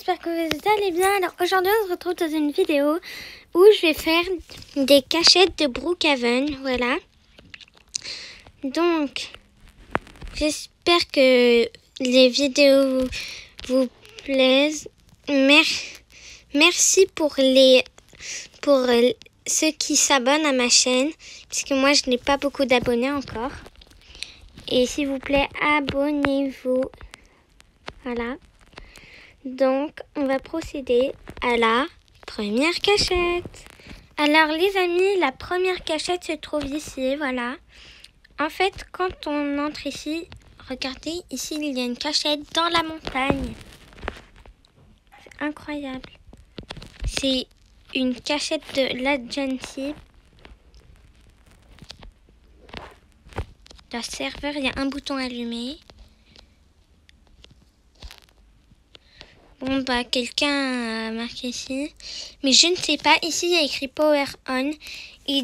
j'espère que vous allez bien. Alors aujourd'hui on se retrouve dans une vidéo où je vais faire des cachettes de Brookhaven, voilà. Donc j'espère que les vidéos vous plaisent. Merci pour ceux qui s'abonnent à ma chaîne, puisque moi je n'ai pas beaucoup d'abonnés encore. Et s'il vous plaît, abonnez-vous. Voilà. Donc, on va procéder à la première cachette. Alors, les amis, la première cachette se trouve ici, voilà. En fait, quand on entre ici, regardez, ici, il y a une cachette dans la montagne. C'est incroyable. C'est une cachette de l'agency. Le serveur, il y a un bouton allumé. Bon, bah, quelqu'un a marqué ici. Mais je ne sais pas. Ici, il y a écrit Power On. Et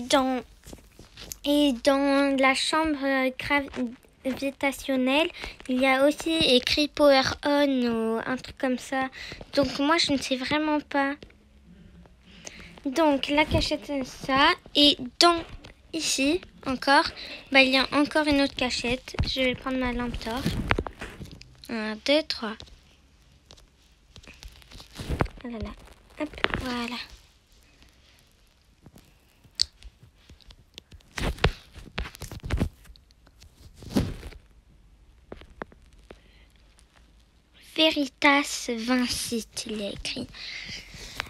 dans la chambre gravitationnelle, il y a aussi écrit Power On ou un truc comme ça. Donc, moi, je ne sais vraiment pas. Donc, la cachette, c'est ça. Et ici, encore, bah, il y a encore une autre cachette. Je vais prendre ma lampe torche. 1, 2, 3. Voilà. Hop, voilà. Veritas Vincit, il est écrit.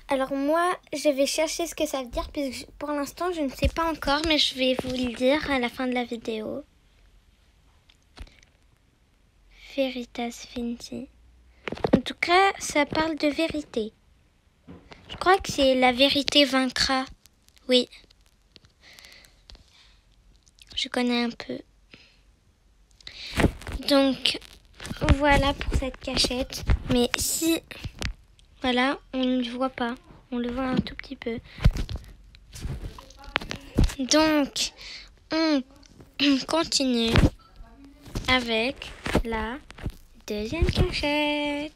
Alors moi, je vais chercher ce que ça veut dire, puisque pour l'instant, je ne sais pas encore, mais je vais vous le dire à la fin de la vidéo. Veritas Vincit. En tout cas, ça parle de vérité. Je crois que c'est la vérité vaincra. Oui. Je connais un peu. Donc, voilà pour cette cachette. Mais si, voilà, on ne le voit pas. On le voit un tout petit peu. Donc, on continue avec la deuxième cachette.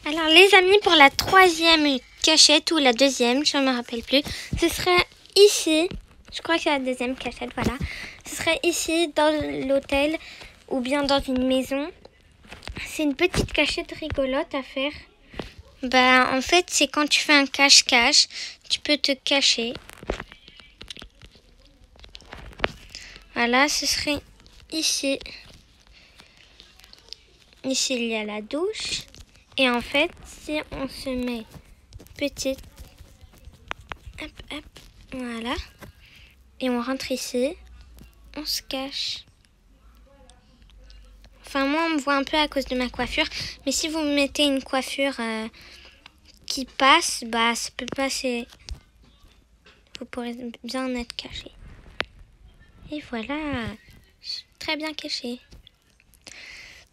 Alors, les amis, pour la troisième cachette ou la deuxième, je ne me rappelle plus, ce serait ici. Je crois que c'est la deuxième cachette, voilà. Ce serait ici, dans l'hôtel ou bien dans une maison. C'est une petite cachette rigolote à faire. Bah, en fait, c'est quand tu fais un cache-cache, tu peux te cacher. Voilà, ce serait ici. Ici, il y a la douche. Et en fait, si on se met petite, hop, hop, voilà. Et on rentre ici, on se cache. Enfin, moi, on me voit un peu à cause de ma coiffure. Mais si vous mettez une coiffure qui passe, bah, ça peut passer. Vous pourrez bien être caché. Et voilà, très bien caché.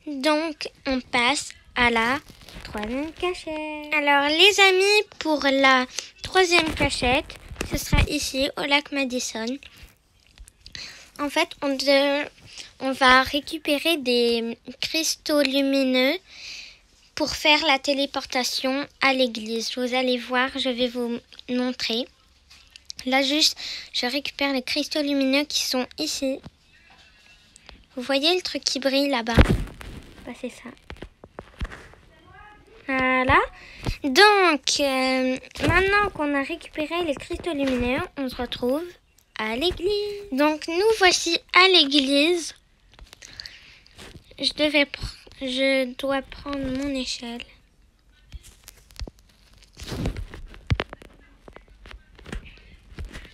Donc, on passe à la troisième cachette. Alors, les amis, pour la troisième cachette, ce sera ici, au lac Madison. En fait, on va récupérer des cristaux lumineux pour faire la téléportation à l'église. Vous allez voir, je vais vous montrer. Là, juste, je récupère les cristaux lumineux qui sont ici. Vous voyez le truc qui brille là-bas? Bah, c'est ça. Voilà. Donc, maintenant qu'on a récupéré les cristaux lumineux, on se retrouve à l'église. Donc, nous voici à l'église. Je dois prendre mon échelle.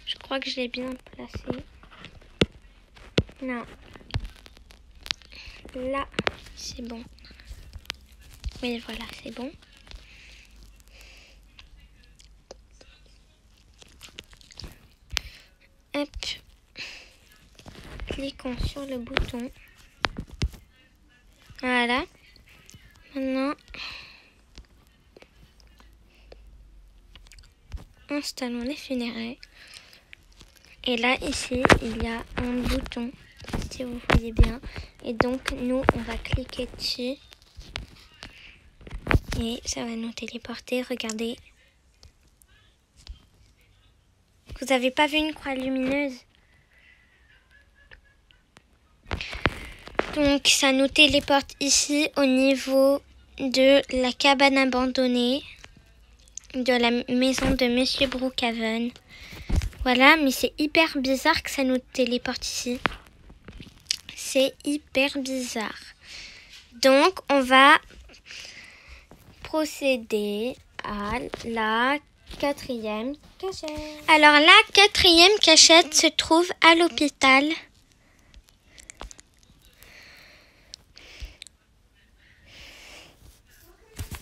Je crois que je l'ai bien placé. Non. Là, c'est bon. Oui, voilà, c'est bon. Hop. Cliquons sur le bouton. Voilà. Maintenant, installons les funérailles. Et là, ici, il y a un bouton, si vous voyez bien. Et donc, nous, on va cliquer dessus. Et ça va nous téléporter, regardez. Vous n'avez pas vu une croix lumineuse? Donc ça nous téléporte ici au niveau de la cabane abandonnée de la maison de Monsieur Brookhaven. Voilà, mais c'est hyper bizarre que ça nous téléporte ici. C'est hyper bizarre. Donc on va procéder à la 4e cachette. Alors la 4e cachette se trouve à l'hôpital.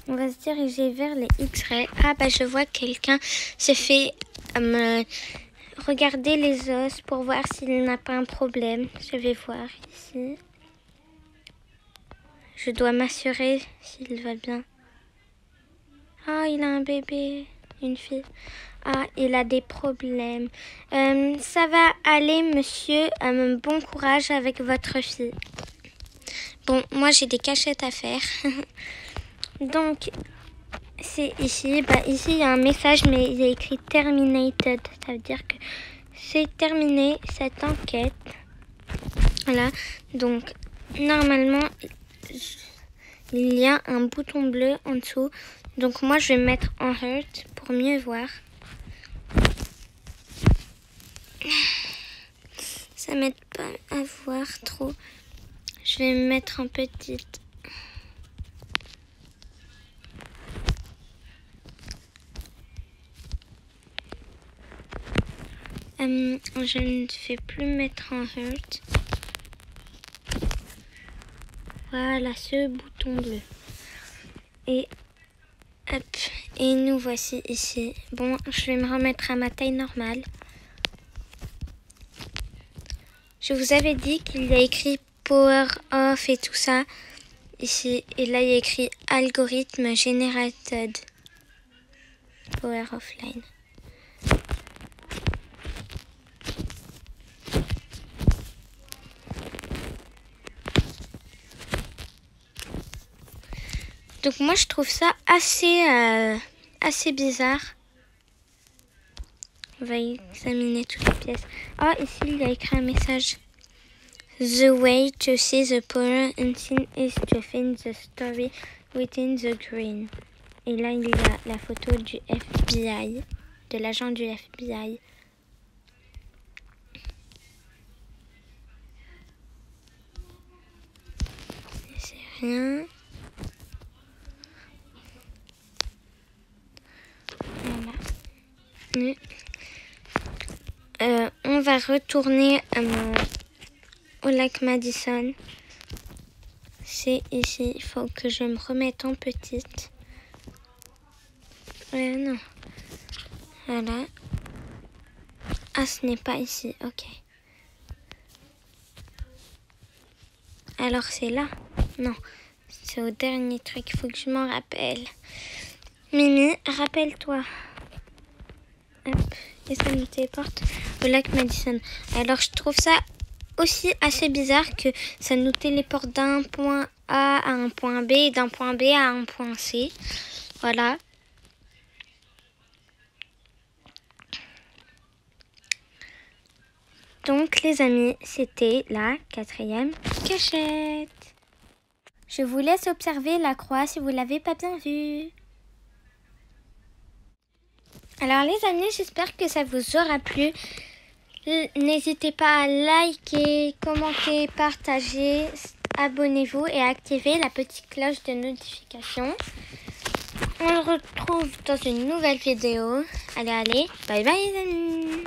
On va se diriger vers les X-rays. Ah bah je vois que quelqu'un se fait regarder les os pour voir s'il n'a pas un problème. Je vais voir ici. Je dois m'assurer s'il va bien. Ah, il a un bébé, une fille. Ah, il a des problèmes. Ça va aller, monsieur. Bon courage avec votre fille. Bon, moi j'ai des cachettes à faire. Donc, c'est ici. Bah, ici, il y a un message, mais il est écrit terminated. Ça veut dire que c'est terminé cette enquête. Voilà. Donc, normalement, il y a un bouton bleu en dessous. Donc, moi, je vais me mettre en hurt pour mieux voir. Ça m'aide pas à voir trop. Je vais me mettre en petite. Je ne vais plus me mettre en hurt. Voilà ce bouton bleu. Et hop, et nous voici ici. Bon, je vais me remettre à ma taille normale. Je vous avais dit qu'il y a écrit power off et tout ça ici. Et là, il y a écrit algorithme generated power offline. Donc moi je trouve ça assez bizarre. On va examiner toutes les pièces. Ah, ici il y a écrit un message. The way to see the power engine is to find the story within the green. Et là il y a la photo du FBI, de l'agent du FBI. C'est rien. On va retourner au lac Madison. C'est ici. Il faut que je me remette en petite. Non. Voilà. Ah, ce n'est pas ici. Ok. Alors c'est là? Non. C'est au dernier truc. Il faut que je m'en rappelle. Mimi, rappelle-toi. Hop, et ça nous téléporte au lac Madison. Alors je trouve ça aussi assez bizarre que ça nous téléporte d'un point A à un point B et d'un point B à un point C. Voilà. Donc les amis, c'était la 4e cachette. Je vous laisse observer la croix si vous ne l'avez pas bien vue. Alors les amis, j'espère que ça vous aura plu. N'hésitez pas à liker, commenter, partager, abonnez-vous et activez la petite cloche de notification. On se retrouve dans une nouvelle vidéo. Allez, bye bye les amis.